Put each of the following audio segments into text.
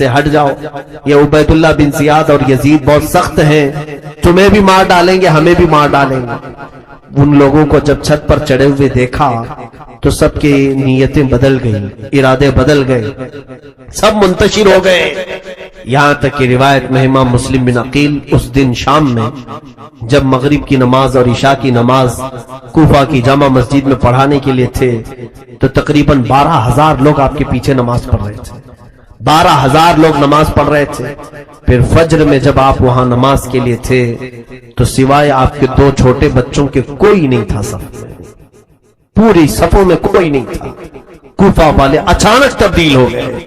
سے ہٹ جاؤ، یہ عبیداللہ بن زیاد اور یزید بہت سخت ہیں، تمہیں بھی مار ڈالیں گے ہمیں بھی مار ڈالیں گے۔ ان لوگوں کو جب چھت پر چڑھے ہوئے دیکھا تو سب کی نیتیں بدل گئیں، ارادے بدل گئے، سب منتشر ہو گئے، یہاں تک کہ روایت میں امام مسلم بن عقیل اس دن شام میں جب مغرب کی نماز اور عشاء کی نماز کوفہ کی جامع مسجد میں پڑھانے کے لیے تھے تو تقریباً 12,000 لوگ آپ کے پیچھے نماز پڑھ رہے تھے، 12,000 لوگ نماز پڑھ رہے تھے۔ پھر فجر میں جب آپ وہاں نماز کے لیے تھے تو سوائے آپ کے 2 چھوٹے بچوں کے کوئی نہیں تھا، صف میں پوری صفوں میں کوئی نہیں تھا۔ کوفہ والے اچانک تبدیل ہو گئے،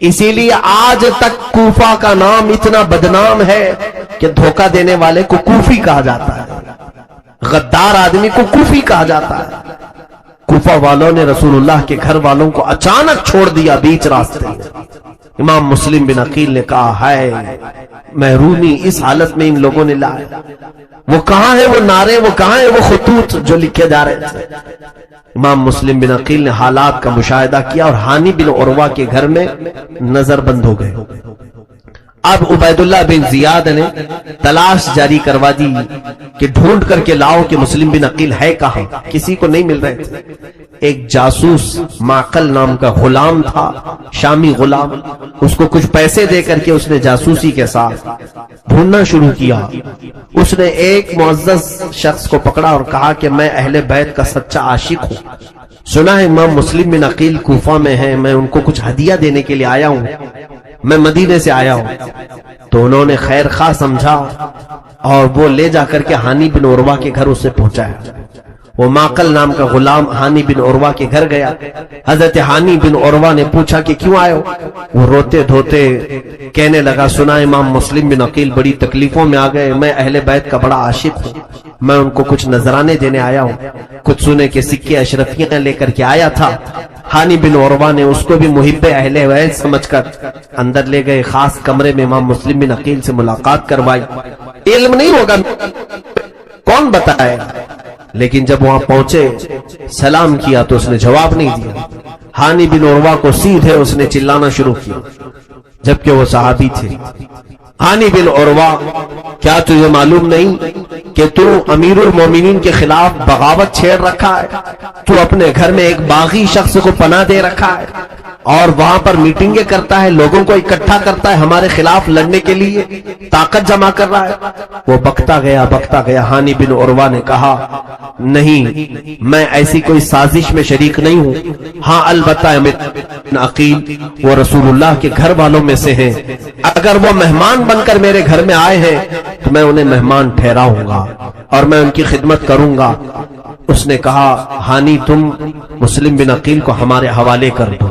اسی لیے آج تک کوفہ کا نام اتنا بدنام ہے کہ دھوکہ دینے والے کو کوفی کہا جاتا ہے، غدار آدمی کو کوفی کہا جاتا ہے۔ کوفہ والوں نے رسول اللہ کے گھر والوں کو اچانک چھوڑ دیا بیچ راستے میں۔ امام مسلم بن عقیل نے کہا ہے محرومی اس حالت میں ان لوگوں نے لائے، وہ کہاں ہے وہ نعرے، وہ کہاں ہے وہ خطوط جو لکھے جا رہے تھے۔ امام مسلم بن عقیل نے حالات کا مشاہدہ کیا اور ہانی بن عروہ کے گھر میں نظر بند ہو گئے۔ اب عبیداللہ بن زیاد نے تلاش جاری کروا دی کہ ڈھونڈ کر کے لاؤ کہ مسلم بن عقیل ہے کہاں، کسی کو نہیں مل رہے تھے۔ ایک جاسوس معقل نام کا غلام تھا، شامی غلام، اس کو کچھ پیسے دے کر کے اس نے جاسوسی کے ساتھ ڈھونڈنا شروع کیا۔ اس نے ایک معزز شخص کو پکڑا اور کہا کہ میں اہل بیت کا سچا عاشق ہوں، سنا ہے امام مسلم بن عقیل کوفہ میں ہیں، میں ان کو کچھ ہدیہ دینے کے لیے آیا ہوں، میں مدینے سے آیا ہوں۔ تو انہوں نے خیر خواہ سمجھا اور وہ لے جا کر کے ہانی بن عروہ کے گھر اسے پہنچایا۔ وہ معقل نام کا غلام ہانی بن عروہ کے گھر گیا۔ حضرت ہانی بن عروہ نے پوچھا کہ کیوں آئے ہو؟ وہ روتے دھوتے کہنے لگا سنا امام مسلم بن عقیل بڑی تکلیفوں میں آ گئے، میں اہل بیت کا بڑا عاشق ہوں، میں ان کو کچھ نذرانے دینے آیا ہوں، کچھ سونے کے سکے اشرفیاں لے کر کے آیا تھا۔ ہانی بن عروہ نے اس کو بھی محب اہل بیت سمجھ کر اندر لے گئے، خاص کمرے میں امام مسلم بن عقیل سے ملاقات کروائی۔ علم نہیں ہوگا کون بتائے، لیکن جب وہاں پہنچے سلام کیا تو اس نے جواب نہیں دیا۔ ہانی بن عروہ کو سیدھے اس نے چلانا شروع کیا جبکہ وہ صحابی تھے۔ ہانی بن عروہ کیا تجھے معلوم نہیں کہ تو امیر المومنین کے خلاف بغاوت چھیڑ رکھا ہے، تو اپنے گھر میں ایک باغی شخص کو پناہ دے رکھا ہے اور وہاں پر میٹنگیں کرتا ہے، لوگوں کو اکٹھا کرتا ہے ہمارے خلاف لڑنے کے لیے، طاقت جمع کر رہا ہے۔ وہ بکتا گیا۔ ہانی بن عروہ نے کہا نہیں، میں ایسی کوئی سازش میں شریک نہیں ہوں، ہاں البتہ بن عقیل وہ رسول اللہ کے گھر والوں میں سے ہیں، اگر وہ مہمان بن کر میرے گھر میں آئے ہیں تو میں انہیں مہمان ٹھہراؤں گا اور میں ان کی خدمت کروں گا۔ اس نے کہا ہانی تم مسلم بن عقیل کو ہمارے حوالے کر دو،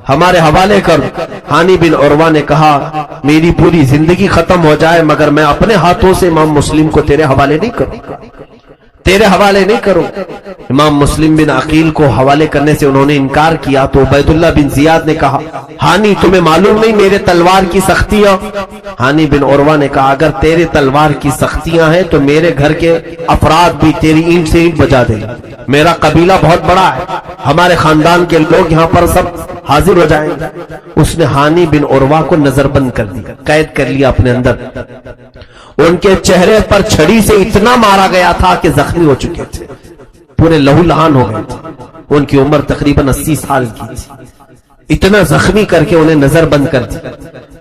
ہمارے حوالے کر۔ ہانی بن عروہ نے کہا میری پوری زندگی ختم ہو جائے مگر میں اپنے ہاتھوں سے امام مسلم کو تیرے حوالے نہیں کروں، تیرے حوالے نہیں کروں۔ امام مسلم بن عقیل کو حوالے کرنے سے انہوں نے انکار کیا تو عبیداللہ بن زیاد نے کہا ہانی تمہیں معلوم نہیں میرے تلوار کی سختیاں؟ ہانی بن عروہ نے کہا اگر تیرے تلوار کی سختیاں ہیں تو میرے گھر کے افراد بھی تیری اینٹ سے اینٹ بجا دیں، میرا قبیلہ بہت بڑا ہے، ہمارے خاندان کے لوگ یہاں پر سب حاضر ہو جائیں گے۔ اس نے ہانی بن عروہ کو نظر بند کر دیا، قید کر لیا اپنے اندر۔ ان کے چہرے پر چھڑی سے اتنا مارا گیا تھا کہ زخمی ہو چکے تھے، پورے لہو لہان ہو گئے تھے، ان کی عمر تقریباً 80 سال کی تھی، اتنا زخمی کر کے انہیں نظر بند کر دیا۔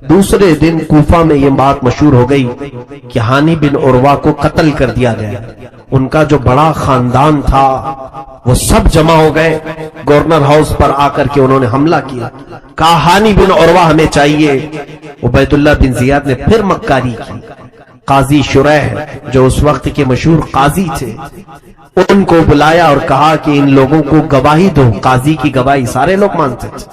دوسرے دن کوفہ میں یہ بات مشہور ہو گئی کہ ہانی بن عروہ کو قتل کر دیا گیا۔ ان کا جو بڑا خاندان تھا وہ سب جمع ہو گئے، گورنر ہاؤس پر آ کر کے انہوں نے حملہ کیا، کہا ہانی بن عروہ ہمیں چاہیے۔ عبیداللہ بن زیاد نے پھر مکاری کی، قاضی شریح جو اس وقت کے مشہور قاضی تھے ان کو بلایا اور کہا کہ ان لوگوں کو گواہی دو۔ قاضی کی گواہی سارے لوگ مانتے تھے،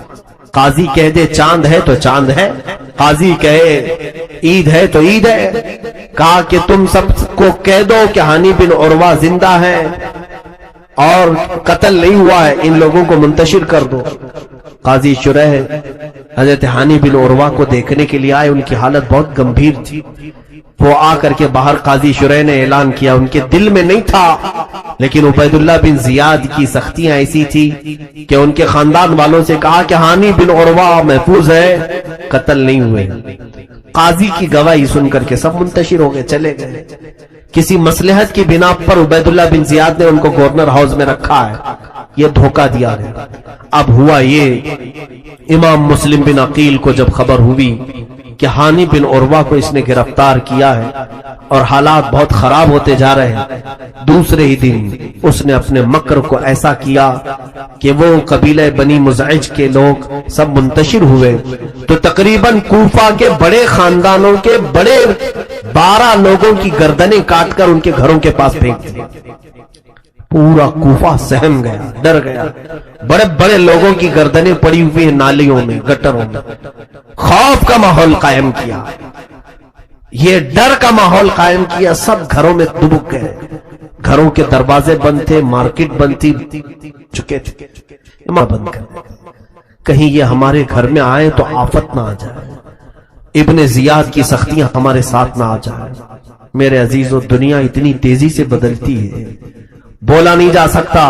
قاضی کہہ دے چاند ہے تو چاند ہے، قاضی کہے عید ہے تو عید ہے۔ کہا کہ تم سب کو کہہ دو کہ ہانی بن عروہ زندہ ہے اور قتل نہیں ہوا ہے، ان لوگوں کو منتشر کر دو۔ قاضی شریح حضرت ہانی بن عروہ کو دیکھنے کے لیے آئے، ان کی حالت بہت گمبھیر تھی، وہ آ کر کے باہر قاضی شرح نے اعلان کیا، ان کے دل میں نہیں تھا، لیکن عبید اللہ بن زیاد کی سختیاں ایسی تھی کہ ان کے خاندان والوں سے کہا کہ ہانی بن عروہ محفوظ ہے، قتل نہیں ہوئے۔ قاضی کی گواہی سن کر کے سب منتشر ہو گئے، چلے گئے۔ کسی مصلحت کی بنا پر عبید اللہ بن زیاد نے ان کو گورنر ہاؤس میں رکھا ہے، یہ دھوکہ دیا ہے۔ اب ہوا یہ، امام مسلم بن عقیل کو جب خبر ہوئی کہ ہانی بن عروہ کو اس نے گرفتار کیا ہے اور حالات بہت خراب ہوتے جا رہے ہیں، دوسرے ہی دن اس نے اپنے مکر کو ایسا کیا کہ وہ قبیلہ بنی مزعج کے لوگ سب منتشر ہوئے، تو تقریباً کوفہ کے بڑے خاندانوں کے بڑے 12 لوگوں کی گردنیں کاٹ کر ان کے گھروں کے پاس پھینک دی۔ پورا کوفہ سہم گیا، ڈر گیا، بڑے بڑے لوگوں کی گردنیں پڑی ہوئی ہیں نالیوں میں، گٹروں میں، خوف کا ماحول قائم کیا، یہ ڈر کا ماحول قائم کیا، سب گھروں میں دبک گئے، گھروں کے دروازے بند تھے، مارکیٹ بند تھی، چکے بند کر، کہیں یہ ہمارے گھر میں آئے تو آفت نہ آ جائے، ابن زیاد کی سختیاں ہمارے ساتھ نہ آ جائے۔ میرے عزیزو، دنیا اتنی تیزی سے بدلتی ہے، بولا نہیں جا سکتا۔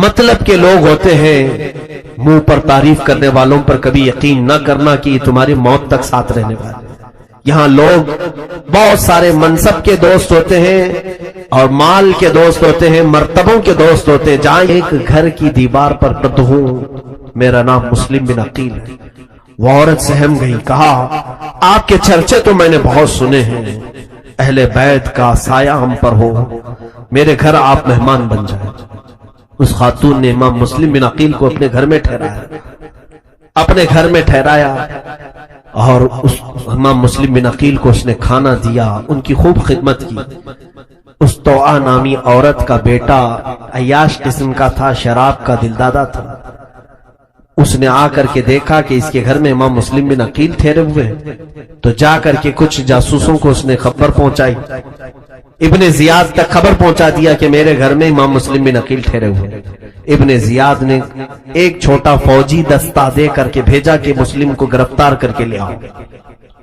مطلب کے لوگ ہوتے ہیں، منہ پر تعریف کرنے والوں پر کبھی یقین نہ کرنا کہ یہ تمہاری موت تک ساتھ رہنے والے۔ یہاں لوگ بہت سارے منصب کے دوست ہوتے ہیں اور مال کے دوست ہوتے ہیں، مرتبوں کے دوست ہوتے ہیں۔ جہاں ایک گھر کی دیوار پر رد ہوں، میرا نام مسلم بن عقیل ہے، وہ عورت سہم گئی، کہا آپ کے چرچے تو میں نے بہت سنے ہیں، اہل بیت کا سایہ ہم پر ہو، میرے گھر آپ مہمان بن جائیں۔ اس خاتون نے امام مسلم بن عقیل کو اپنے گھر میں ٹھہرایا، اور اس امام مسلم بن عقیل کو اس نے کھانا دیا، ان کی خوب خدمت کی۔ اس توعہ نامی عورت کا بیٹا عیاش قسم کا تھا، شراب کا دلدادہ تھا، اس نے آ کر کے دیکھا کہ اس کے گھر میں امام مسلم بن عقیل ٹھہرے ہوئے، تو جا کر کے کچھ جاسوسوں کو اس نے خبر پہنچائی، ابن زیاد تک خبر پہنچا دیا کہ میرے گھر میں امام مسلم بن عقیل ٹھہرے ہوئے۔ ابن زیاد نے ایک چھوٹا فوجی دستہ دے کر کے بھیجا کہ مسلم کو گرفتار کر کے لے آؤ۔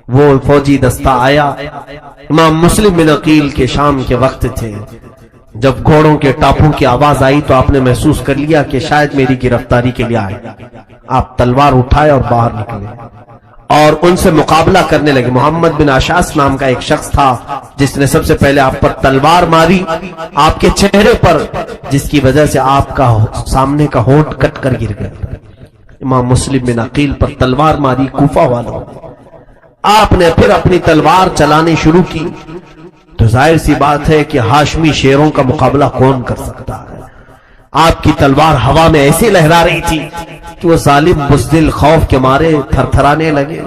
وہ فوجی دستہ آیا، امام مسلم بن عقیل کے شام کے وقت تھے، جب گھوڑوں کے ٹاپوں کی آواز آئی تو آپ نے محسوس کر لیا کہ شاید میری گرفتاری کے لیے آئے۔ آپ تلوار اٹھائے اور باہر نکلے اور ان سے مقابلہ کرنے لگے۔ محمد بن اشعث نام کا ایک شخص تھا جس نے سب سے پہلے آپ پر تلوار ماری، آپ کے چہرے پر، جس کی وجہ سے آپ کا سامنے کا ہونٹ کٹ کر گر گیا۔ امام مسلم بن عقیل پر تلوار ماری کوفہ والوں، آپ نے پھر اپنی تلوار چلانے شروع کی، تو ظاہر سی بات ہے کہ ہاشمی شیروں کا مقابلہ کون کر سکتا ہے۔ آپ کی تلوار ہوا میں ایسے لہرا رہی تھی کہ وہ ظالم بزدل خوف کے مارے تھر تھرانے لگے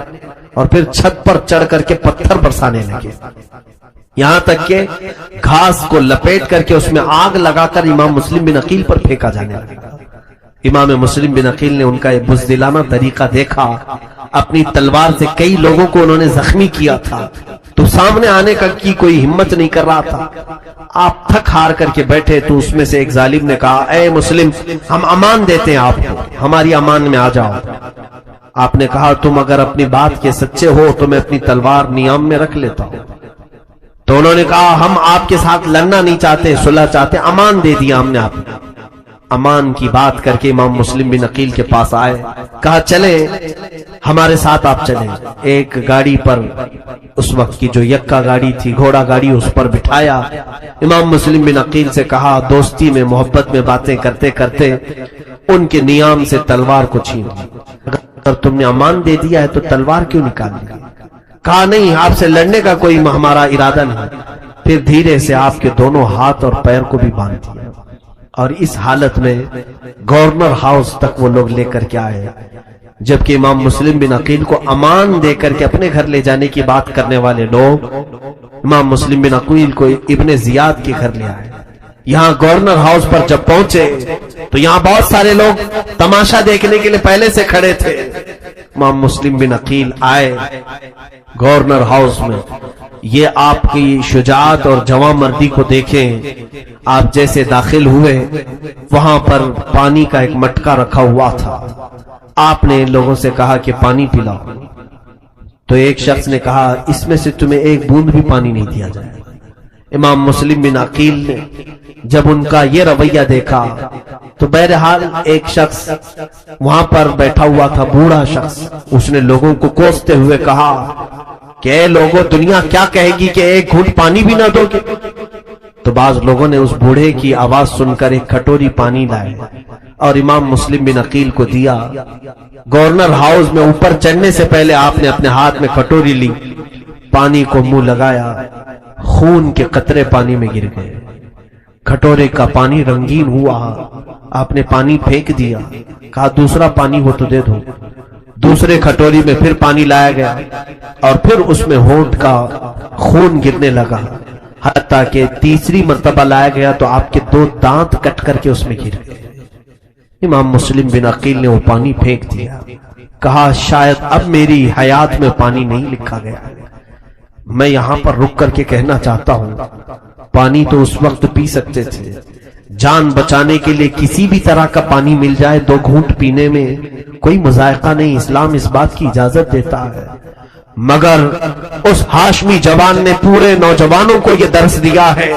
اور پھر چھت پر چڑھ کر کے پتھر برسانے لگے، یہاں تک کہ گھاس کو لپیٹ کر کے اس میں آگ لگا کر امام مسلم بن عقیل پر پھینکا جانے لگا۔ امام مسلم بن عقیل نے ان کا یہ بزدلانہ طریقہ دیکھا، اپنی تلوار سے کئی لوگوں کو انہوں نے زخمی کیا تھا، تو سامنے آنے کی کوئی ہمت نہیں کر رہا تھا۔ آپ تھک ہار کر کے بیٹھے تو اس میں سے ایک ظالم نے کہا، اے مسلم، ہم امان دیتے ہیں آپ کو، ہماری امان میں آ جاؤ۔ آپ نے کہا، تم اگر اپنی بات کے سچے ہو تو میں اپنی تلوار نیام میں رکھ لیتا ہوں۔ تو انہوں نے کہا، ہم آپ کے ساتھ لڑنا نہیں چاہتے، صلح چاہتے، امان دے دیا ہم نے آپ کو۔ امان کی بات کر کے امام مسلم بن عقیل کے پاس آئے، کہا چلیں ہمارے ساتھ، آپ چلیں۔ ایک گاڑی پر، اس وقت کی جو یکا گاڑی تھی، گھوڑا گاڑی، اس پر بٹھایا۔ امام مسلم بن عقیل سے کہا، دوستی میں، محبت میں باتیں کرتے کرتے ان کے نیام سے تلوار کو چھین لی، اگر تم نے امان دے دیا ہے تو تلوار کیوں نکال لی؟ کہا نہیں، آپ سے لڑنے کا کوئی ہمارا ارادہ نہیں۔ پھر دھیرے سے آپ کے دونوں ہاتھ اور پیر کو بھی باندھ دیا، اور اس حالت میں گورنر ہاؤس تک وہ لوگ لے کر کے آئے، جبکہ امام مسلم بن عقیل کو امان دے کر کے اپنے گھر لے جانے کی بات کرنے والے لوگ امام مسلم بن عقیل کو ابن زیاد کے گھر لے آئے۔ یہاں گورنر ہاؤس پر جب پہنچے تو یہاں بہت سارے لوگ تماشا دیکھنے کے لیے پہلے سے کھڑے تھے۔ امام مسلم بن عقیل آئے گورنر ہاؤس میں، یہ آپ کی شجاعت اور جواں مردی کو دیکھیں۔ آپ جیسے داخل ہوئے، وہاں پر پانی کا ایک مٹکا رکھا ہوا تھا، آپ نے ان لوگوں سے کہا کہ پانی پلاؤ۔ تو ایک شخص نے کہا اس میں سے تمہیں ایک بوند بھی پانی نہیں دیا جائے۔ امام مسلم بن عقیل نے جب ان کا یہ رویہ دیکھا تو بہرحال ایک شخص وہاں پر بیٹھا ہوا تھا، بوڑھا شخص، اس نے لوگوں کو کوستے ہوئے کہا کہ اے لوگوں، دنیا کیا کہے گی کہ ایک گھونٹ پانی بھی نہ دو گے؟ تو بعض لوگوں نے اس بوڑھے کی آواز سن کر ایک کٹوری پانی لائے اور امام مسلم بن عقیل کو دیا۔ گورنر ہاؤس میں اوپر چڑھنے سے پہلے آپ نے اپنے ہاتھ میں کٹوری لی، پانی کو منہ لگایا، خون کے قطرے پانی میں گر گئے، کٹورے کا پانی رنگین ہوا، آپ نے پانی پھینک دیا، کہا دوسرا پانی ہو تو دے دو۔ دوسرے کٹوری میں پھر پانی لایا گیا اور پھر اس میں ہونٹ کا خون گرنے لگا، حتیٰ کہ تیسری مرتبہ لایا گیا تو آپ کے 2 دانت کٹ کر کے اس میں گر گئے۔ امام مسلم بن عقیل نے وہ پانی پھینک دیا، کہا شاید اب میری حیات میں پانی نہیں لکھا گیا۔ میں یہاں پر رک کر کے کہنا چاہتا ہوں، پانی تو اس وقت پی سکتے تھے، جان بچانے کے لیے کسی بھی طرح کا پانی مل جائے 2 گھونٹ پینے میں کوئی مذائقہ نہیں، اسلام اس بات کی اجازت دیتا ہے۔ مگر اس ہاشمی جوان نے پورے نوجوانوں کو یہ درس دیا ہے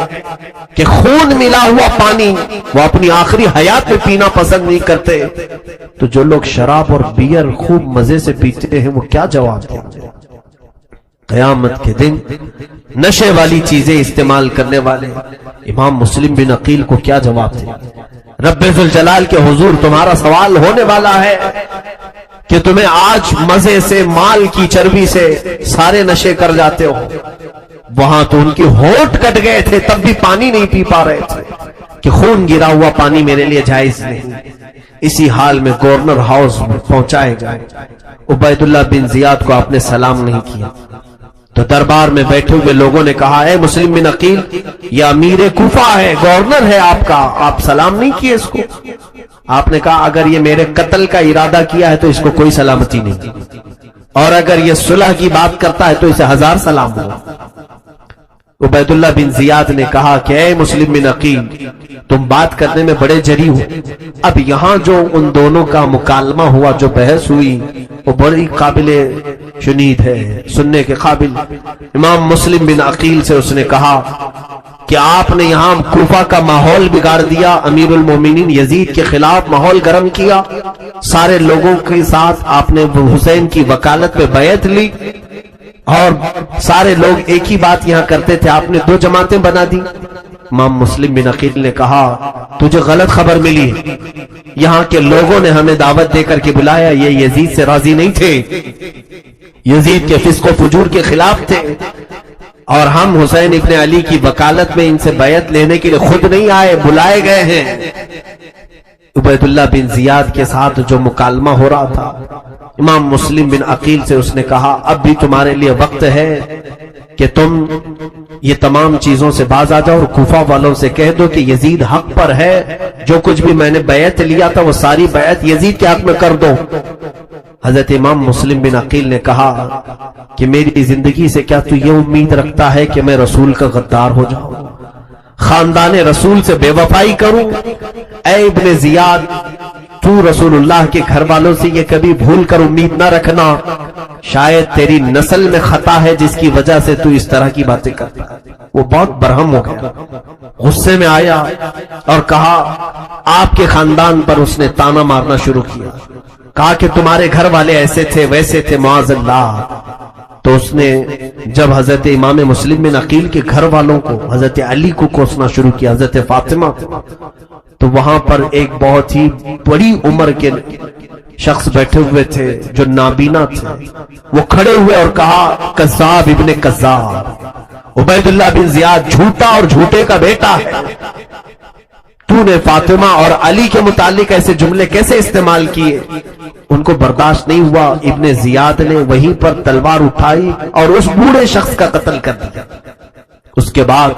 کہ خون ملا ہوا پانی وہ اپنی آخری حیات میں پینا پسند نہیں کرتے، تو جو لوگ شراب اور بیئر خوب مزے سے پیتے ہیں وہ کیا جواب دیں گے؟ قیامت کے دن نشے والی چیزیں استعمال کرنے والے امام مسلم بن عقیل کو کیا جواب دیں؟ رب ذوالجلال کے حضور تمہارا سوال ہونے والا ہے کہ تمہیں آج مزے سے، مال کی چربی سے سارے نشے کر جاتے ہو، وہاں تو ان کی ہونٹ کٹ گئے تھے تب بھی پانی نہیں پی پا رہے تھے کہ خون گرا ہوا پانی میرے لیے جائز نہیں۔ اسی حال میں گورنر ہاؤس میں پہنچائے گئے، عبید اللہ بن زیاد کو آپ نے سلام نہیں کیا تو دربار میں بیٹھے ہوئے لوگوں نے کہا اے مسلم بن عقیل، یہ امیر کوفہ ہے، گورنر ہے آپ کا، آپ سلام نہیں کیے اس کو؟ آپ نے کہا اگر یہ میرے قتل کا ارادہ کیا ہے تو اس کو کوئی سلامتی نہیں، اور اگر یہ صلح کی بات کرتا ہے تو اسے 1000 سلام ہو۔ عبید اللہ بن زیاد نے کہا کہ اے مسلم بن عقیل، تم بات کرنے میں بڑے جری ہو، اب یہاں جو ان دونوں کا مکالمہ ہوا، جو بحث ہوئی، وہ بڑی قابل شنید ہے، سننے کے قابل۔ امام مسلم بن عقیل سے اس نے کہا کہ آپ نے یہاں کوفہ کا ماحول بگاڑ دیا، امیر المومنین یزید کے خلاف ماحول گرم کیا، سارے لوگوں کے ساتھ آپ نے حسین کی وکالت میں بیعت لی، اور سارے لوگ ایک ہی بات یہاں کرتے تھے، آپ نے 2 جماعتیں بنا دی۔ امام مسلم بن عقیل نے کہا تجھے غلط خبر ملی، یہاں کے لوگوں نے ہمیں دعوت دے کر کے بلایا، یہ یزید سے راضی نہیں تھے، یزید کے فسق و فجور کے خلاف تھے، اور ہم حسین ابن علی کی وکالت میں ان سے بیعت لینے کے لیے خود نہیں آئے، بلائے گئے ہیں۔ عبید اللہ بن زیاد کے ساتھ جو مکالمہ ہو رہا تھا، امام مسلم بن عقیل سے اس نے کہا اب بھی تمہارے لیے وقت ہے کہ تم یہ تمام چیزوں سے باز آ جاؤ اور کوفہ والوں سے کہہ دو کہ یزید حق پر ہے، جو کچھ بھی میں نے بیعت لیا تھا وہ ساری بیعت یزید کے حق میں کر دو۔ حضرت امام مسلم بن عقیل نے کہا کہ میری زندگی سے کیا تو یہ امید رکھتا ہے کہ میں رسول کا غدار ہو جاؤں، خاندان رسول سے بے وفائی کروں؟ اے ابن زیاد، تو رسول اللہ کے گھر والوں سے یہ کبھی بھول کر امید نہ رکھنا، شاید تیری نسل میں خطا ہے جس کی وجہ سے تو اس طرح کی باتیں کرتا ہے۔ وہ بہت برہم ہو گیا، غصے میں آیا اور کہا آپ کے خاندان پر اس نے تانا مارنا شروع کیا، کہا کہ تمہارے گھر والے ایسے تھے ویسے تھے، معاذ اللہ۔ تو اس نے جب حضرت امام مسلم بن عقیل کے گھر والوں کو، حضرت علی کو کوسنا شروع کیا، حضرت فاطمہ، تو وہاں پر ایک بہت ہی بڑی عمر کے شخص بیٹھے ہوئے تھے جو نابینا تھے، وہ کھڑے ہوئے اور کہا کذاب ابن کذاب، عبید اللہ بن زیاد جھوٹا اور جھوٹے کا بیٹا ہے، تو نے فاطمہ اور علی کے متعلق ایسے جملے کیسے استعمال کیے؟ ان کو برداشت نہیں ہوا، ابن زیاد نے وہیں پر تلوار اٹھائی اور اس بوڑھے شخص کا قتل کر دیا۔ اس کے بعد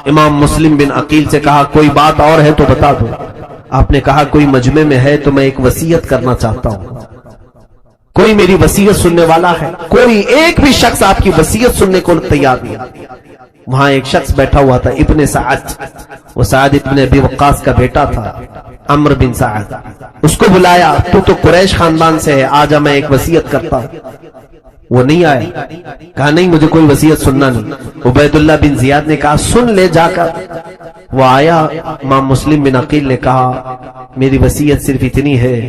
امام مسلم بن عقیل سے کہا کوئی بات اور ہے تو بتا دو۔ آپ نے کہا کوئی مجمع میں ہے تو میں ایک وصیت کرنا چاہتا ہوں، کوئی میری وصیت سننے والا ہے؟ کوئی ایک بھی شخص آپ کی وصیت سننے کو تیار نہیں۔ وہاں ایک شخص بیٹھا ہوا تھا ابن سعد، وہ سعد ابن ابی وقاص کا بیٹا تھا، عمرو بن سعد۔ اس کو بلایا، تو قریش خاندان سے ہے، آجا میں ایک وصیت کرتا ہوں۔ وہ نہیں آئے, کہا نہیں مجھے کوئی وصیت سننا نہیں. عبیداللہ بن زیاد نے کہا سن لے جا کر. وہ آیا, امام مسلم بن عقیل نے کہا میری وصیت صرف اتنی ہے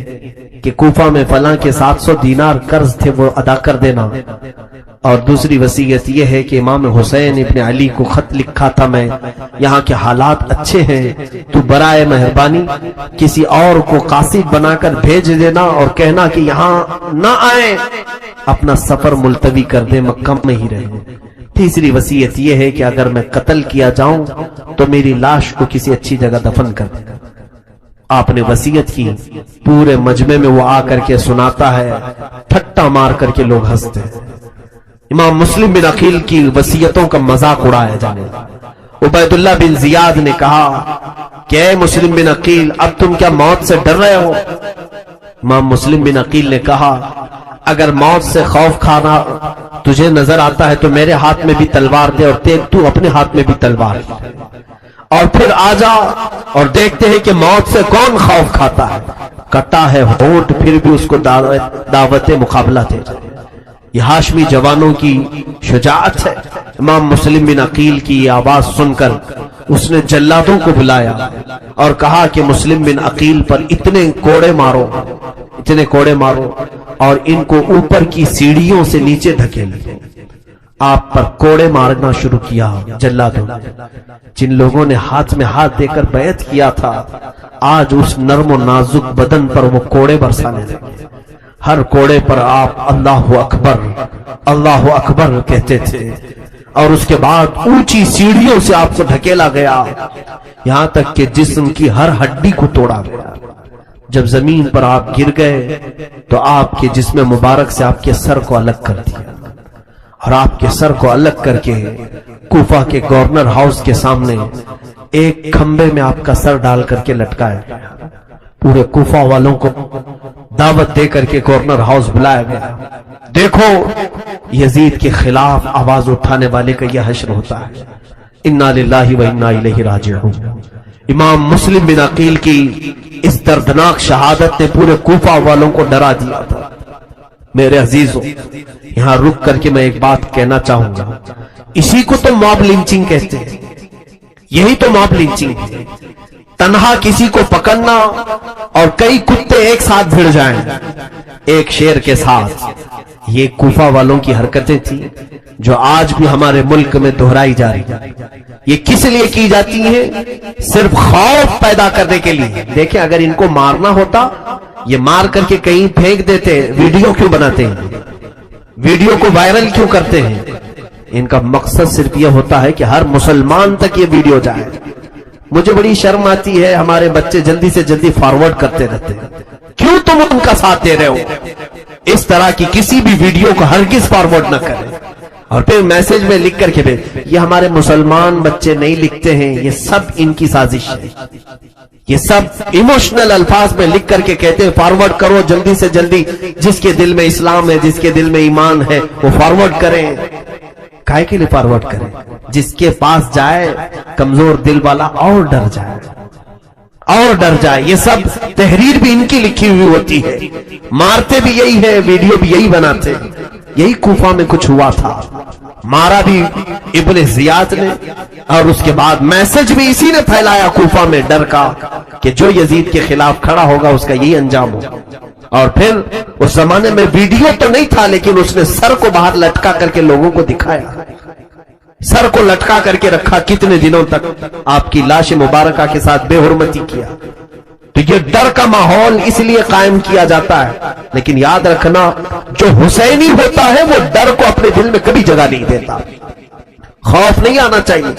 کہ کوفہ میں فلاں کے 700 دینار قرض تھے وہ ادا کر دینا, اور دوسری وصیت یہ ہے کہ امام حسین ابن علی کو خط لکھا تھا میں, یہاں کے حالات اچھے ہیں, تو برائے مہربانی کسی اور کو قاصد بنا کر بھیج دینا اور کہنا کہ یہاں نہ آئیں, اپنا سفر ملتوی کر دے, مکہ میں ہی رہیں. تیسری وصیت یہ ہے کہ اگر میں قتل کیا جاؤں تو میری لاش کو کسی اچھی جگہ دفن کر دے. آپ نے وصیت کی, پورے مجمع میں وہ آ کر کے سناتا ہے, ٹھٹا مار کر کے لوگ ہنستے ہیں. امام مسلم بن عقیل کی وصیتوں کا مذاق اڑایا جانے لگا. عبیداللہ بن زیاد نے کہا کہ اے مسلم بن عقیل اب تم کیا موت سے ڈر رہے ہو؟ امام مسلم بن عقیل نے کہا اگر موت سے خوف کھانا تجھے نظر آتا ہے تو میرے ہاتھ میں بھی تلوار دے اور تو اپنے ہاتھ میں بھی تلوار دے, اور پھر آ جا اور دیکھتے ہیں کہ موت سے کون خوف کھاتا ہے. کٹا ہے ہونٹ پھر بھی اس کو دعوت مقابلہ دے. یہ ہاشمی جوانوں کی شجاعت ہے. امام مسلم بن عقیل کی یہ آواز سن کر اس نے جلادوں کو بلایا اور کہا کہ مسلم بن عقیل پر اتنے کوڑے مارو, اتنے کوڑے مارو, اور ان کو اوپر کی سیڑھیوں سے نیچے دھکیل. آپ پر کوڑے مارنا شروع کیا جلادوں. جن لوگوں نے ہاتھ میں ہاتھ دے کر بیعت کیا تھا آج اس نرم و نازک بدن پر وہ کوڑے برسانے لگے. ہر کوڑے پر آپ اللہ اکبر اللہ اکبر کہتے تھے, اور اس کے بعد اونچی سیڑھیوں سے آپ کو دھکیلا گیا یہاں تک کہ جسم کی ہر ہڈی کو توڑا گیا. جب زمین پر آپ گر گئے تو آپ کے جسم مبارک سے آپ کے سر کو الگ کر دیا, اور آپ کے سر کو الگ کر کے کوفہ کے گورنر ہاؤس کے سامنے ایک کھمبے میں آپ کا سر ڈال کر کے لٹکایا گیا. پورے کوفہ والوں کو دعوت دے کر کے گورنر ہاؤس بلایا گیا. دیکھو یزید کے خلاف آواز اٹھانے والے کا یہ حشر ہوتا ہے. انا للہ و انا الیہ راجعون. امام مسلم بن عقیل کی اس دردناک شہادت نے پورے کوفہ والوں کو ڈرا دیا تھا. میرے عزیزوں, یہاں رک کر کے میں ایک بات کہنا چاہوں گا. اسی کو تو موب لنچنگ کہتے ہیں, یہی تو موب لنچنگ ہے. تنہا کسی کو پکڑنا اور کئی کتے ایک ساتھ بھڑ جائیں ایک شیر کے ساتھ, یہ کوفہ والوں کی حرکتیں تھیں جو آج بھی ہمارے ملک میں دہرائی جا رہی ہیں. یہ کس لیے کی جاتی ہیں؟ صرف خوف پیدا کرنے کے لیے. دیکھیں اگر ان کو مارنا ہوتا یہ مار کر کے کہیں پھینک دیتے, ویڈیو کیوں بناتے ہیں, ویڈیو کو وائرل کیوں کرتے ہیں؟ ان کا مقصد صرف یہ ہوتا ہے کہ ہر مسلمان تک یہ ویڈیو جائے. مجھے بڑی شرم آتی ہے, ہمارے بچے جلدی سے جلدی فارورڈ کرتے رہتے ہیں. کیوں تم ان کا ساتھ دے رہے ہو؟ اس طرح کی کسی بھی ویڈیو کو ہرگز فارورڈ نہ کریں اور پھر میسج میں لکھ کر کے بھیج. یہ ہمارے مسلمان بچے نہیں لکھتے ہیں, یہ سب ان کی سازش ہے. یہ سب ایموشنل الفاظ میں لکھ کر کے کہتے ہیں فارورڈ کرو جلدی سے جلدی, جس کے دل میں اسلام ہے, جس کے دل میں ایمان ہے وہ فارورڈ کریں. کائے کے لیے فارورڈ کریں؟ جس کے پاس جائے کمزور دل والا اور ڈر جائے, اور ڈر جائے. یہ سب تحریر بھی ان کی لکھی ہوئی ہوتی ہے, مارتے بھی یہی ہے, ویڈیو بھی یہی بناتے. یہی کوفہ میں کچھ ہوا تھا, مارا بھی ابن زیاد نے, اور اس کے بعد میسج بھی اسی نے پھیلایا کوفہ میں ڈر کا کہ جو یزید کے خلاف کھڑا ہوگا اس کا یہی انجام ہوگا. اور پھر اس زمانے میں ویڈیو تو نہیں تھا, لیکن اس نے سر کو باہر لٹکا کر کے لوگوں کو دکھایا, سر کو لٹکا کر کے رکھا, کتنے دنوں تک آپ کی لاش مبارکہ کے ساتھ بے حرمتی کیا. تو یہ ڈر کا ماحول اس لیے قائم کیا جاتا ہے. لیکن یاد رکھنا جو حسینی ہوتا ہے وہ ڈر کو اپنے دل میں کبھی جگہ نہیں دیتا, خوف نہیں آنا چاہیے.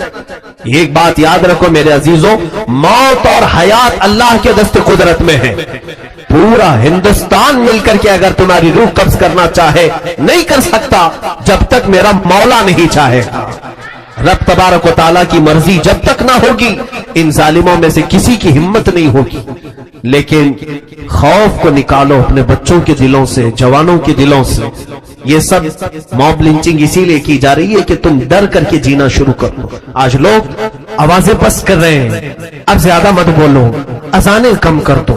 ایک بات یاد رکھو میرے عزیزوں, موت اور حیات اللہ کے دست قدرت میں ہے. پورا ہندوستان مل کر کے اگر تمہاری روح قبض کرنا چاہے نہیں کر سکتا جب تک میرا مولا نہیں چاہے. رب تبارک و تعالیٰ کی مرضی جب تک نہ ہوگی ان ظالموں میں سے کسی کی ہمت نہیں ہوگی. لیکن خوف کو نکالو اپنے بچوں کے دلوں سے, جوانوں کے دلوں سے. یہ سب موب لنچنگ اسی لیے کی جا رہی ہے کہ تم ڈر کر کے جینا شروع کرو. آج لوگ آوازیں پست کر رہے ہیں, اب زیادہ مت بولو, اذانیں کم کر دو,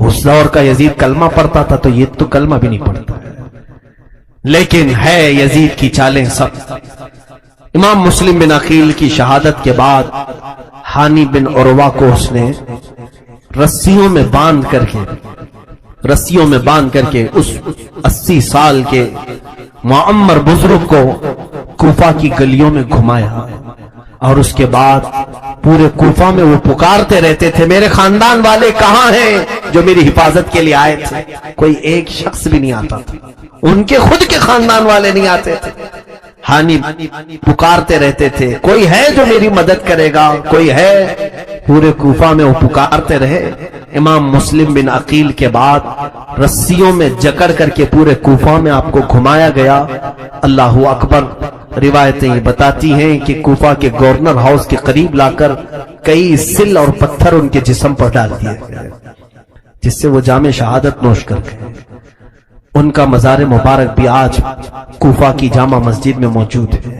اس دور کا یزید کلمہ پڑھتا تھا تو یہ تو کلمہ بھی نہیں پڑھتا، لیکن ہے یزید کی چالیں سب۔ امام مسلم بن عقیل کی شہادت کے بعد ہانی بن عروہ کو اس نے رسیوں میں باندھ کر کے اس 80 سال کے معمر بزرگ کو کوفہ کی گلیوں میں گھمایا، اور اس کے بعد پورے کوفہ میں وہ پکارتے رہتے تھے میرے خاندان والے کہاں ہیں جو میری حفاظت کے لیے آئے تھے۔ کوئی ایک شخص بھی نہیں آتا تھا، ان کے خود کے خاندان والے نہیں آتے تھے۔ ہانی پکارتے رہتے تھے کوئی ہے جو میری مدد کرے گا، کوئی ہے، پورے کوفہ میں وہ پکارتے رہے۔ امام مسلم بن عقیل کے بعد رسیوں میں جکڑ کر کے پورے کوفہ میں آپ کو گھمایا گیا۔ اللہ اکبر۔ روایتیں یہ بتاتی ہیں کہ کوفہ کے گورنر ہاؤس کے قریب لا کر کئی سل اور پتھر ان کے جسم پر ڈال دیے گئے، جس سے وہ جام شہادت نوش کر گئے۔ ان کا مزار مبارک بھی آج کوفہ کی جامع مسجد میں موجود ہے۔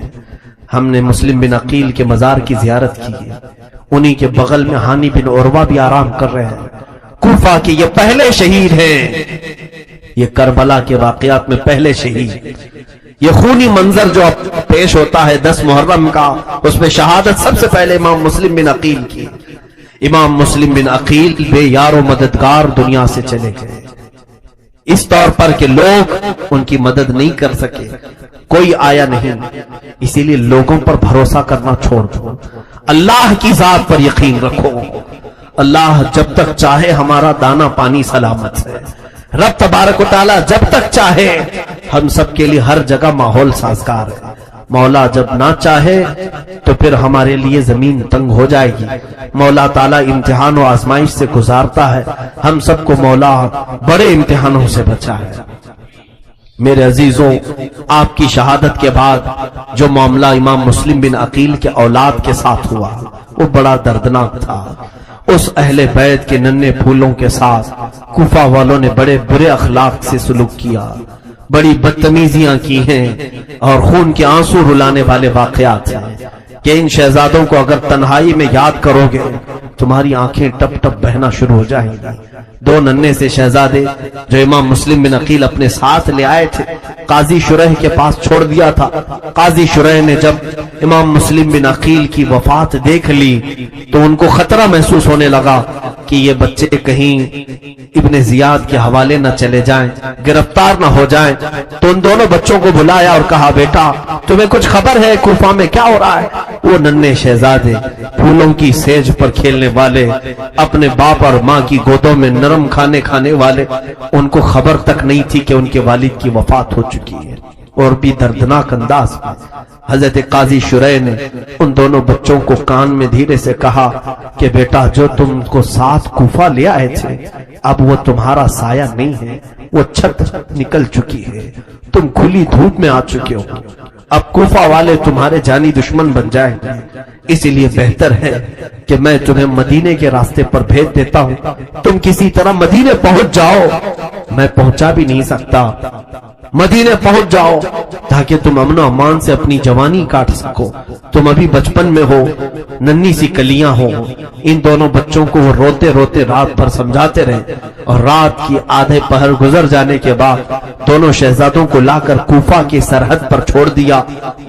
ہم نے مسلم بن عقیل کے مزار کی زیارت کی ہے، انہی کے بغل میں ہانی بن عروہ بھی آرام کر رہے ہیں۔ کوفہ کے یہ پہلے شہید ہیں، یہ کربلا کے واقعات میں پہلے شہید۔ یہ خونی منظر جو اب پیش ہوتا ہے 10 محرم کا، اس میں شہادت سب سے پہلے امام مسلم بن عقیل کی۔ امام مسلم بن عقیل بے یار و مددگار دنیا سے چلے گئے، اس طور پر کہ لوگ ان کی مدد نہیں کر سکے، کوئی آیا نہیں۔ اسی لیے لوگوں پر بھروسہ کرنا چھوڑ دو، اللہ کی ذات پر یقین رکھو۔ اللہ جب تک چاہے ہمارا دانا پانی سلامت ہے، رب تبارک و تعالی جب تک چاہے ہم سب کے لیے ہر جگہ ماحول سازگار ہے۔ مولا جب نہ چاہے تو پھر ہمارے لیے زمین تنگ ہو جائے گی۔ مولا تعالیٰ امتحان و آزمائش سے گزارتا ہے، ہم سب کو مولا بڑے امتحانوں سے بچائے۔ میرے عزیزوں، آپ کی شہادت کے بعد جو معاملہ امام مسلم بن عقیل کے اولاد کے ساتھ ہوا وہ بڑا دردناک تھا۔ اس اہل بیت کے ننھے پھولوں کے ساتھ کوفہ والوں نے بڑے برے اخلاق سے سلوک کیا، بڑی بدتمیزیاں کی ہیں، اور خون کے آنسو رلانے والے واقعات ہیں کہ ان شہزادوں کو اگر تنہائی میں یاد کرو گے تمہاری آنکھیں ٹپ ٹپ بہنا شروع ہو جائیں گی۔ 2 ننھے سے شہزادے جو امام مسلم بن عقیل اپنے ساتھ لے آئے تھے، قاضی شریح کے پاس چھوڑ دیا تھا۔ قاضی شریح نے جب امام مسلم بن عقیل کی وفات دیکھ لی تو ان کو خطرہ محسوس ہونے لگا کہ یہ بچے کہیں ابن زیاد کے حوالے نہ چلے جائیں، گرفتار نہ ہو جائیں۔ تو ان دونوں بچوں کو بلایا اور کہا بیٹا تمہیں کچھ خبر ہے کوفہ میں کیا ہو رہا ہے؟ وہ ننھے شہزادے پھولوں کی سیج پر کھیلنے والے، اپنے باپ اور ماں کی گودوں میں نرم کھانے والے، ان کو خبر تک نہیں تھی کہ ان کے والد کی وفات ہو چکی ہے۔ اور بھی دردناک انداز میں حضرت قاضی شریح نے ان دونوں بچوں کو کان میں دھیرے سے کہا کہ بیٹا جو تم کو ساتھ کوفہ لے آئے تھے اب وہ تمہارا سایہ نہیں ہے، وہ چھت نکل چکی ہے، تم کھلی دھوپ میں آ چکے ہو، اب کوفہ والے تمہارے جانی دشمن بن جائیں گے، اسی لیے بہتر ہے کہ میں تمہیں مدینے کے راستے پر بھیج دیتا ہوں، تم کسی طرح مدینے پہنچ جاؤ۔ میں پہنچا بھی نہیں سکتا، مدینے پہنچ جاؤ تاکہ تم امن و امان سے اپنی جوانی کاٹ سکو، تم ابھی بچپن میں ہو، ننھی سی کلیاں ہو۔ ان دونوں بچوں کو وہ روتے روتے رات بھر سمجھاتے رہے، اور رات کی آدھے پہر گزر جانے کے بعد دونوں شہزادوں کو لا کر کوفہ کی سرحد پر چھوڑ دیا۔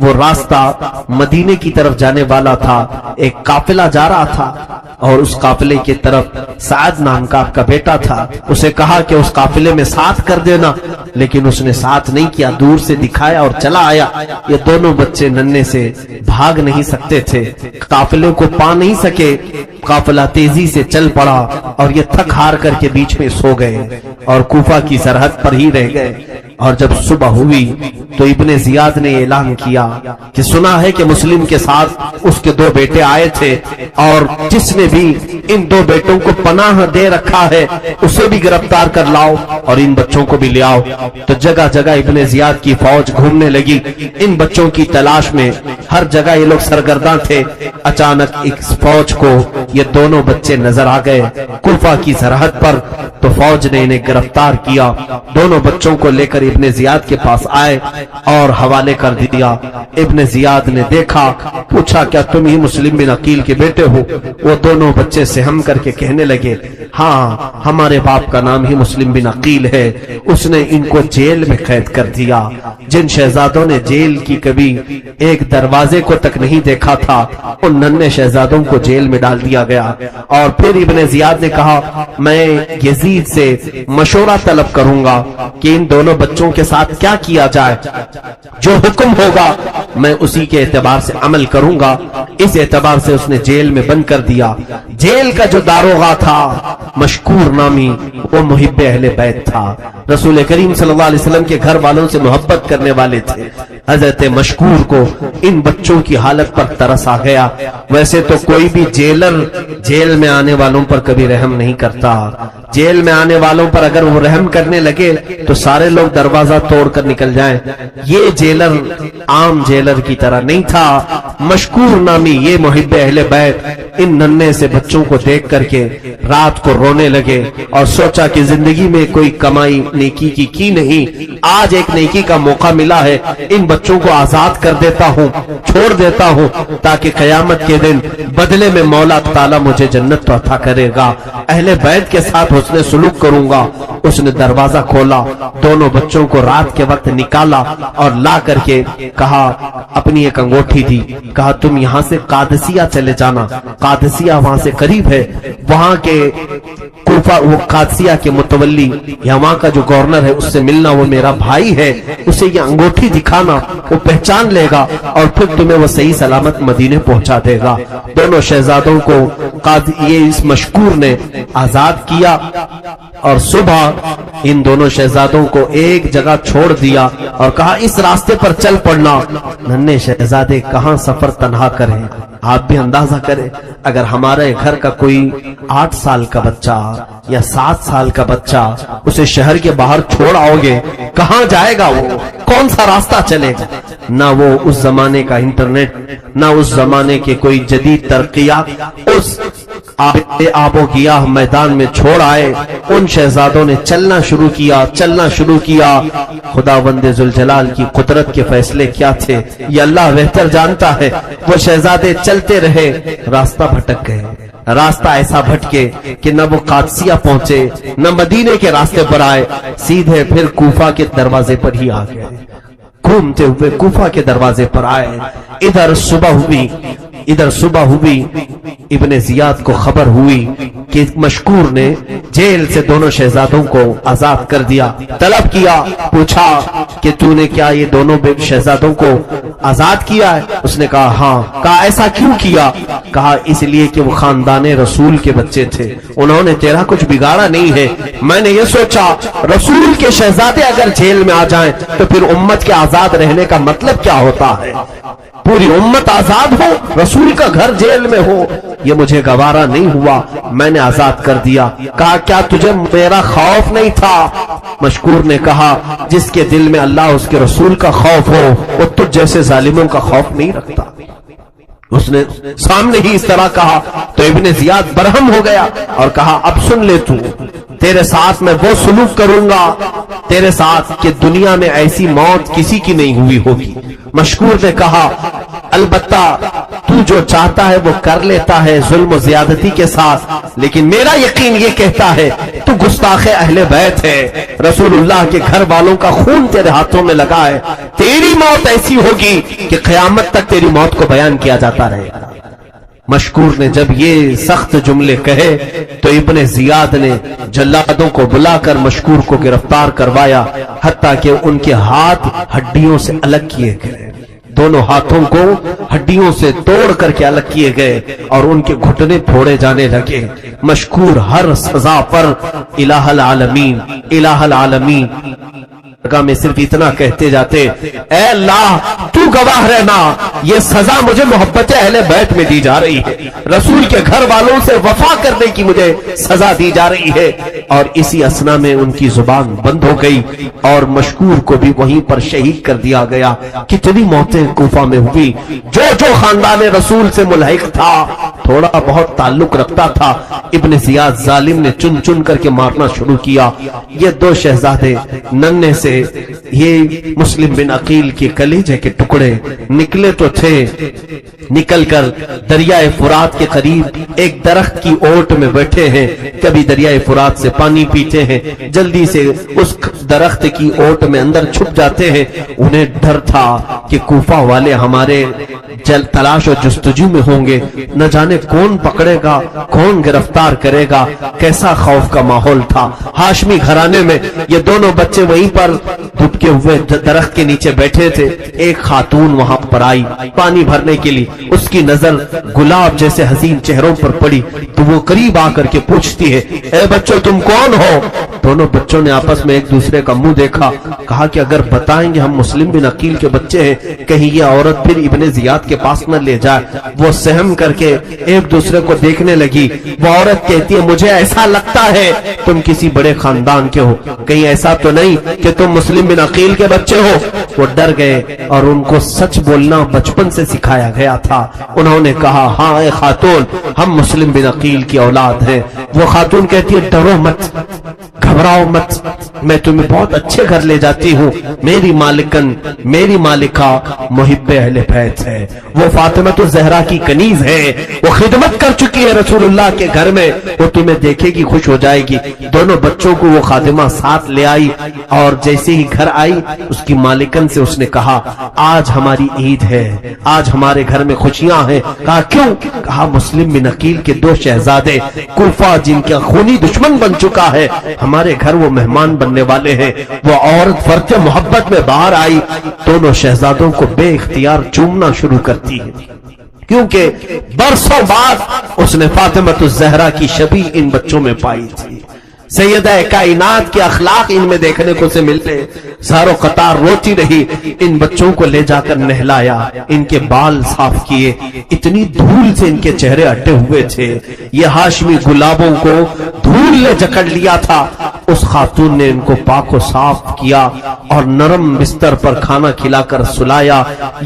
وہ راستہ مدینے کی طرف جانے والا تھا، ایک قافلہ جا رہا تھا، اور اس قافلے کی طرف سعد نام کا آپ کا بیٹا تھا، اسے کہا کہ اس قافلے میں ساتھ کر دینا، لیکن اس نے ساتھ نہیں کیا، دور سے دکھایا اور چلا آیا۔ یہ دونوں بچے ننھے سے بھاگ نہیں سکتے تھے، قافلے کو پا نہیں سکے، قافلہ تیزی سے چل پڑا اور یہ تھک ہار کر کے بیچ میں سو گئے اور کوفہ کی سرحد پر ہی رہ گئے۔ اور جب صبح ہوئی تو ابن زیاد نے اعلان کیا کہ سنا ہے کہ مسلم کے ساتھ اس کے 2 بیٹے آئے تھے، اور جس نے بھی ان 2 بیٹوں کو پناہ دے رکھا ہے اسے بھی گرفتار کر لاؤ اور ان بچوں کو بھی لے آؤ۔ تو جگہ جگہ ابن زیاد کی فوج گھومنے لگی ان بچوں کی تلاش میں، ہر جگہ یہ لوگ سرگرداں تھے۔ اچانک ایک فوج کو یہ دونوں بچے نظر آ گئے کوفہ کی سرحد پر، تو فوج نے انہیں گرفتار کیا، دونوں بچوں کو لے کر ابن زیاد کے پاس آئے اور حوالے کر دیا۔ ابن زیاد نے دیکھا، پوچھا کیا تم ہی مسلم بن عقیل کے بیٹے ہو؟ وہ دونوں بچے سہم کر کے کہنے لگے ہاں ہمارے باپ کا نام ہی مسلم بن عقیل ہے، اس نے ان کو جیل میں قید کر دیا۔ جن شہزادوں نے جیل کی کبھی ایک دروازے کو تک نہیں دیکھا تھا، ان ننھے شہزادوں کو جیل میں ڈال دیا گیا۔ اور پھر ابن زیاد نے کہا میں یزید سے مشورہ طلب کروں گا کہ ان دونوں بچوں کے ساتھ کیا کیا جائے، جو حکم ہوگا میں اسی کے اعتبار سے عمل کروں گا۔ اس اعتبار سے اس نے جیل میں بند کر دیا۔ جیل کا جو داروغہ تھا مشکور نامی، وہ محب اہل بیت تھا، رسول کریم صلی اللہ علیہ وسلم کے گھر والوں سے محبت کرنے والے تھے۔ حضرت مشکور کو ان بچوں کی حالت پر ترس آ گیا۔ ویسے تو کوئی بھی جیلر جیل میں آنے والوں پر کبھی رحم نہیں کرتا، جیل میں آنے والوں پر اگر وہ رحم کرنے لگے تو سارے لوگ دروازہ توڑ کر نکل جائیں۔ یہ جیلر عام جیلر کی طرح نہیں تھا، مشکور نامی یہ محب اہل بیت ان ننھے سے بچوں کو دیکھ کر کے رات کو رونے لگے اور سوچا کہ زندگی میں کوئی کمائی نیکی کی نہیں، آج ایک نیکی کا موقع ملا ہے، ان بچوں کو آزاد کر دیتا ہوں، چھوڑ دیتا ہوں، تاکہ قیامت کے دن بدلے میں مولا تعالیٰ مجھے جنت تو عطا کرے گا، اہل بیت کے ساتھ حسن سلوک کروں گا۔ اس نے دروازہ کھولا، دونوں بچوں کو رات کے وقت نکالا اور لا کر کے کہا، اپنی ایک انگوٹھی دی، کہا تم یہاں سے قادسیہ چلے جانا، قادسیہ وہاں سے قریب ہے، وہاں کے کوفہ وہ قادسیہ کے متولی یا وہاں کا جو گورنر ہے اس سے ملنا، وہ میرا بھائی ہے، اسے یہ انگوٹھی دکھانا، وہ پہچان لے گا اور پھر تمہیں وہ صحیح سلامت مدینے پہنچا دے گا۔ دونوں شہزادوں کو یہ اس مشکور نے آزاد کیا اور صبح ان دونوں شہزادوں کو ایک جگہ چھوڑ دیا اور کہا اس راستے پر چل پڑنا۔ ننھے شہزادے کہاں سفر تنہا کریں، آپ بھی اندازہ کریں، اگر ہمارے گھر کا کوئی 8 سال کا بچہ یا 7 سال کا بچہ اسے شہر کے باہر چھوڑ آؤ گے، کہاں جائے گا، وہ کون سا راستہ چلے گا؟ نہ وہ اس زمانے کا انٹرنیٹ، نہ اس زمانے کے کوئی جدید ترقیات اس آب و گیاہ میدان میں چھوڑ آئے۔ ان شہزادوں نے چلنا شروع کیا۔ خداوند ذوالجلال کی قدرت کے فیصلے کیا تھے یہ اللہ بہتر جانتا ہے۔ وہ شہزادے چلتے رہے، راستہ بھٹک گئے، راستہ ایسا بھٹکے کہ نہ وہ قادسیہ پہنچے نہ مدینے کے راستے پر آئے، سیدھے پھر کوفہ کے دروازے پر ہی آ گئے، گھومتے ہوئے کوفہ کے دروازے پر آئے۔ ادھر صبح ہوئی، ابن زیاد کو خبر ہوئی کہ مشکور نے جیل سے دونوں شہزادوں کو آزاد کر دیا۔ طلب کیا، پوچھا کہ تو نے کیا یہ دونوں شہزادوں کو آزاد کیا ہے؟ اس نے کہا ہاں۔ کہا ایسا کیوں کیا؟ کہا اس لیے کہ وہ خاندان رسول کے بچے تھے، انہوں نے تیرا کچھ بگاڑا نہیں ہے۔ میں نے یہ سوچا رسول کے شہزادے اگر جیل میں آ جائیں تو پھر امت کے آزاد رہنے کا مطلب کیا ہوتا ہے؟ پوری امت آزاد ہو، رسول کا گھر جیل میں ہو، یہ مجھے گوارا نہیں ہوا، میں نے آزاد کر دیا۔ کہا کیا تجھے میرا خوف نہیں تھا؟ مشکور نے کہا جس کے دل میں اللہ اس کے رسول کا خوف ہو وہ تجھ جیسے ظالموں کا خوف نہیں رکھتا۔ اس نے سامنے ہی اس طرح کہا تو ابن زیاد برہم ہو گیا اور کہا اب سن لے تو، تیرے ساتھ میں وہ سلوک کروں گا تیرے ساتھ کہ دنیا میں ایسی موت کسی کی نہیں ہوئی ہوگی۔ مشکور نے کہا البتہ تو جو چاہتا ہے وہ کر لیتا ہے ظلم و زیادتی کے ساتھ، لیکن میرا یقین یہ کہتا ہے تو گستاخ اہل بیت ہے، رسول اللہ کے گھر والوں کا خون تیرے ہاتھوں میں لگا ہے، تیری موت ایسی ہوگی کہ قیامت تک تیری موت کو بیان کیا جاتا رہے گا۔ مشکور نے جب یہ سخت جملے کہے تو ابن زیاد نے جلادوں کو بلا کر مشکور کو گرفتار کروایا، حتیٰ کہ ان کے ہاتھ ہڈیوں سے الگ کیے گئے، دونوں ہاتھوں کو ہڈیوں سے توڑ کر کے الگ کیے گئے اور ان کے گھٹنے پھوڑے جانے لگے۔ مشکور ہر سزا پر الہ العالمین الہ العالمین میں صرف اتنا کہتے جاتے اے اللہ تو گواہ رہنا، یہ سزا مجھے محبت اہل بیت میں دی جا رہی ہے، رسول کے گھر والوں سے وفا کرنے کی مجھے سزا دی جا رہی ہے۔ اور اسی اسنا میں ان کی زبان بند ہو گئی اور مشکور کو بھی وہیں پر شہید کر دیا گیا۔ کتنی موتیں کوفہ میں ہوئی، جو خاندان رسول سے ملحق تھا تھوڑا بہت تعلق رکھتا تھا، ابن زیاد ظالم نے چن چن کر کے مارنا شروع کیا۔ یہ دو شہزادے ننھے سے یہ مسلم بن عقیل کے کلیجے کے ٹکڑے نکلے تو تھے، نکل کر دریائے فرات کے قریب ایک درخت کی اوٹ میں بیٹھے ہیں، کبھی دریائے فرات سے پانی پیتے ہیں، جلدی سے اس درخت کی اوٹ میں اندر چھپ جاتے ہیں۔ انہیں ڈر تھا کہ کوفہ والے ہمارے تلاش و جستجو میں ہوں گے، نہ جانے کون پکڑے گا، کون گرفتار کرے گا، کیسا خوف کا ماحول تھا۔ ہاشمی گھرانے میں یہ دونوں بچے وہیں پر دبکے ہوئے درخت کے نیچے بیٹھے تھے۔ ایک خاتون وہاں پر آئی پانی بھرنے کے لیے، اس کی نظر گلاب جیسے حسین چہروں پر پڑی تو وہ قریب آ کر کے پوچھتی ہے، اے بچوں تم کون ہو؟ دونوں بچوں نے آپس میں ایک دوسرے کا منہ دیکھا، کہا کہ اگر بتائیں گے ہم مسلم بن عقیل کے بچے ہیں، کہیں یہ عورت پھر ابن زیاد کے پاس نہ لے جائے۔ وہ سہم کر کے ایک دوسرے کو دیکھنے لگی۔ وہ عورت کہتی ہے، مجھے ایسا لگتا ہے تم کسی بڑے خاندان کے ہو، کہیں ایسا تو نہیں کہ تم مسلم بن عقیل کے بچے ہو؟ وہ ڈر گئے اور ان کو سچ بولنا بچپن سے سکھایا گیا تھا۔ انہوں نے کہا، ہاں اے خاتون، ہم مسلم بن عقیل کی اولاد ہیں۔ وہ خاتون کہتی ہے، ڈرو مت، گھبراؤ مت، میں تمہیں بہت اچھے گھر لے جاتی ہوں۔ میری مالکن، میری مالکہ محب اہل بیت ہے، وہ فاطمہ الزہرا کی کنیز ہے، وہ خدمت کر چکی ہے رسول اللہ کے گھر میں، وہ تمہیں دیکھے گی خوش ہو جائے گی۔ دونوں بچوں کو وہ خادمہ ساتھ لے آئی اور جیسے ہی گھر آئی اس کی مالکن سے اس نے کہا، آج ہماری عید ہے، آج ہمارے گھر میں خوشیاں ہیں۔ کہا کیوں؟ کہا مسلم بن عقیل کے دو شہزادے کوفہ جن کا خونی دشمن بن چکا ہے، ہمارے گھر وہ مہمان بننے والے ہیں۔ وہ عورت فرط محبت میں باہر آئی، دونوں شہزادوں کو بے اختیار چومنا شروع کرتی ہے، کیونکہ برسوں بعد اس نے فاطمہ الزہرا کی شبیہ ان بچوں میں پائی تھی۔ سیدہ کائنات کے اخلاق ان میں دیکھنے کو سے ملتے، ساروں قطار روتی رہی۔ ان بچوں کو لے جا کر نہلایا، ان کے بال صاف کیے، اتنی دھول سے ان کے چہرے اٹے ہوئے تھے، یہ ہاشمی گلابوں کو دھول نے جکڑ لیا تھا۔ اس خاتون نے ان کو پاک و صاف کیا اور نرم بستر پر کھانا کھلا کر سلایا۔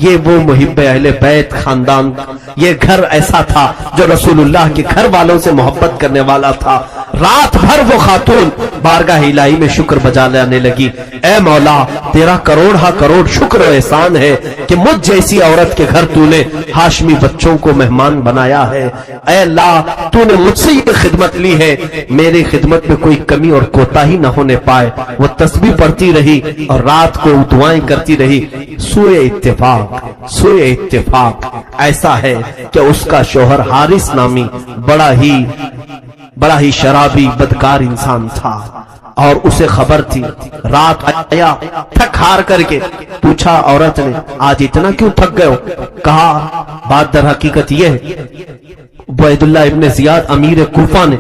یہ وہ محب اہل بیت خاندان، یہ گھر ایسا تھا جو رسول اللہ کے گھر والوں سے محبت کرنے والا تھا۔ رات بھر وہ خاتون بارگاہ الہی میں شکر بجا لانے لگی، اے مولا تیرا کروڑ ہا کروڑ شکر و احسان ہے کہ مجھ جیسی عورت کے گھر تو نے ہاشمی بچوں کو مہمان بنایا ہے۔ اے اللہ تو نے مجھ سے یہ خدمت لی ہے، میری خدمت میں کوئی کمی اور کوتاہی نہ ہونے پائے۔ وہ تسبیح پڑھتی رہی اور رات کو دعائیں کرتی رہی۔ سورہ اتفاق ایسا ہے کہ اس کا شوہر حارث نامی بڑا ہی شرابی بدکار انسان تھا اور اسے خبر تھی۔ رات آیا تھک ہار کر کے، پوچھا عورت نے، آج اتنا کیوں تھک گئے ہو؟ کہا بات در حقیقت یہ ہے، عبید اللہ ابن زیاد امیر کوفہ نے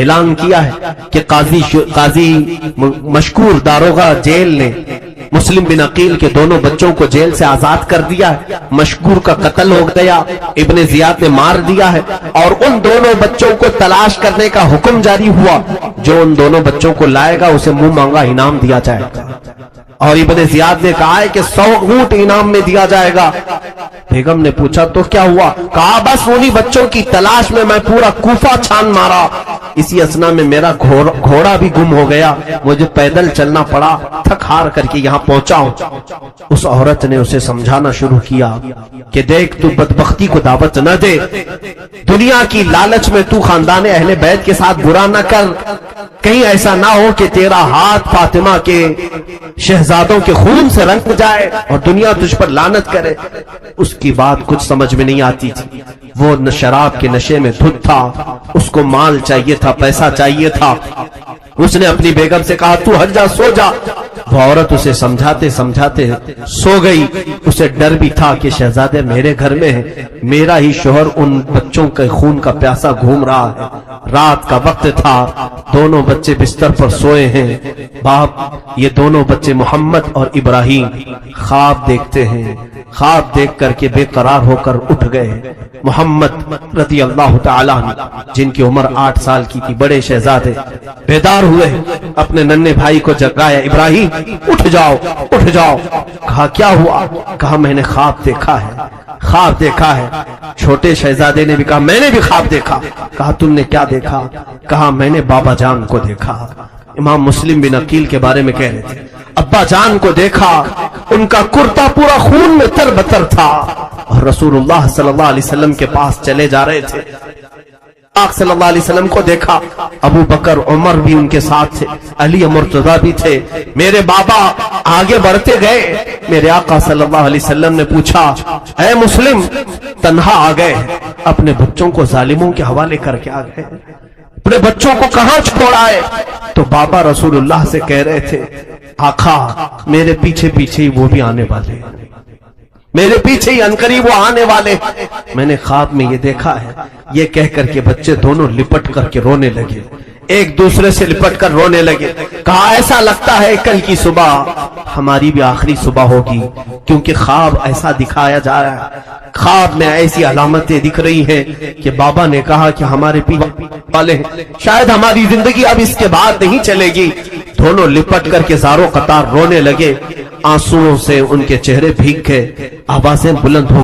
اعلان کیا ہے کہ قاضی مشکور داروغہ جیل نے مسلم بن عقیل کے دونوں بچوں کو جیل سے آزاد کر دیا ہے، مشکور کا قتل ہو گیا، ابن زیاد نے مار دیا ہے، اور ان دونوں بچوں کو تلاش کرنے کا حکم جاری ہوا۔ جو ان دونوں بچوں کو لائے گا اسے منہ مانگا انعام دیا جائے گا، اور ابن زیاد نے کہا ہے کہ 100 اونٹ انعام میں دیا جائے گا۔ بیگم نے پوچھا تو کیا ہوا؟ کہا بس انہی بچوں کی تلاش میں میں پورا کوفہ چھان مارا، اسی اسنا میں میرا گھوڑا بھی گم ہو گیا، مجھے پیدل چلنا پڑا، تھک ہار کر کے یہاں پہنچا ہوں۔ اس عورت نے اسے سمجھانا شروع کیا کہ دیکھ تو بدبختی کو دعوت نہ دے، دنیا کی لالچ میں تو خاندان اہل بیت کے ساتھ برا نہ کر، کہیں ایسا نہ ہو کہ تیرا ہاتھ فاطمہ کے شہزادوں کے خون سے رنگ جائے اور دنیا تجھ پر لعنت کرے۔ اس کی بات کچھ سمجھ میں نہیں آتی تھی، وہ شراب کے نشے میں دھت تھا، اس کو مال چاہیے تھا، پیسہ چاہیے تھا۔ اس نے اپنی بیگم سے کہا تو ہٹ جا، سو جا۔ وہ عورت اسے سمجھاتے سمجھاتے سو گئی۔ اسے ڈر بھی تھا کہ شہزادے میرے گھر میں ہے، میرا ہی شوہر ان بچوں کے خون کا پیاسا گھوم رہا ہے۔ رات کا وقت تھا، دونوں بچے بستر پر سوئے ہیں۔ باپ یہ دونوں بچے محمد اور ابراہیم خواب دیکھتے ہیں، خواب دیکھ کر کے بے قرار ہو کر اٹھ گئے۔ محمد رضی اللہ تعالیٰ عنہ جن کی عمر 8 سال کی تھی، بڑے شہزادے، بیدار ہوئے، اپنے ننھے بھائی کو جگایا، ابراہیم اٹھ جاؤ اٹھ جاؤ۔ کہا کیا ہوا؟ کہا میں نے خواب دیکھا ہے، خواب دیکھا ہے۔ چھوٹے شہزادے نے بھی کہا میں نے بھی خواب دیکھا۔ کہا تم نے کیا دیکھا؟ کہا میں نے بابا جان کو دیکھا۔ امام مسلم بن عقیل کے بارے میں کہہ رہے تھے، ابا جان کو دیکھا، ان کا کرتا پورا خون میں تر بتر تھا، اور رسول اللہ صلی اللہ علیہ وسلم کے پاس چلے جا رہے تھے۔ آقا صلی اللہ علیہ وسلم کو دیکھا، ابو بکر عمر بھی ان کے ساتھ تھے، علی مرتضیٰ بھی تھے۔ میرے بابا آگے بڑھتے گئے، میرے آقا صلی اللہ علیہ وسلم نے پوچھا اے مسلم تنہا آ گئے، اپنے بچوں کو ظالموں کے حوالے کر کے آ گئے، اپنے بچوں کو کہاں چھوڑ آئے؟ تو بابا رسول اللہ سے کہہ رہے تھے آقا میرے پیچھے پیچھے ہی وہ بھی آنے والے، میرے پیچھے ہی عنقریب وہ آنے والے، میں نے خواب میں یہ دیکھا ہے۔ یہ کہہ کر کے بچے دونوں لپٹ کر کے رونے لگے، ایک دوسرے سے لپٹ کر رونے لگے۔ کہا ایسا لگتا ہے کل کی صبح ہماری بھی آخری صبح ہوگی، کیونکہ خواب ایسا دکھایا جا رہا ہے، خواب میں ایسی علامتیں دکھ رہی ہیں کہ بابا نے کہا کہ ہمارے پیچھے والے ہیں، شاید ہماری زندگی اب اس کے بعد نہیں چلے گی۔ دونوں لپٹ کر کے زاروں قطار رونے لگے، آنسوؤں سے ان کے چہرے بھیگ گئے، آوازیں بلند ہو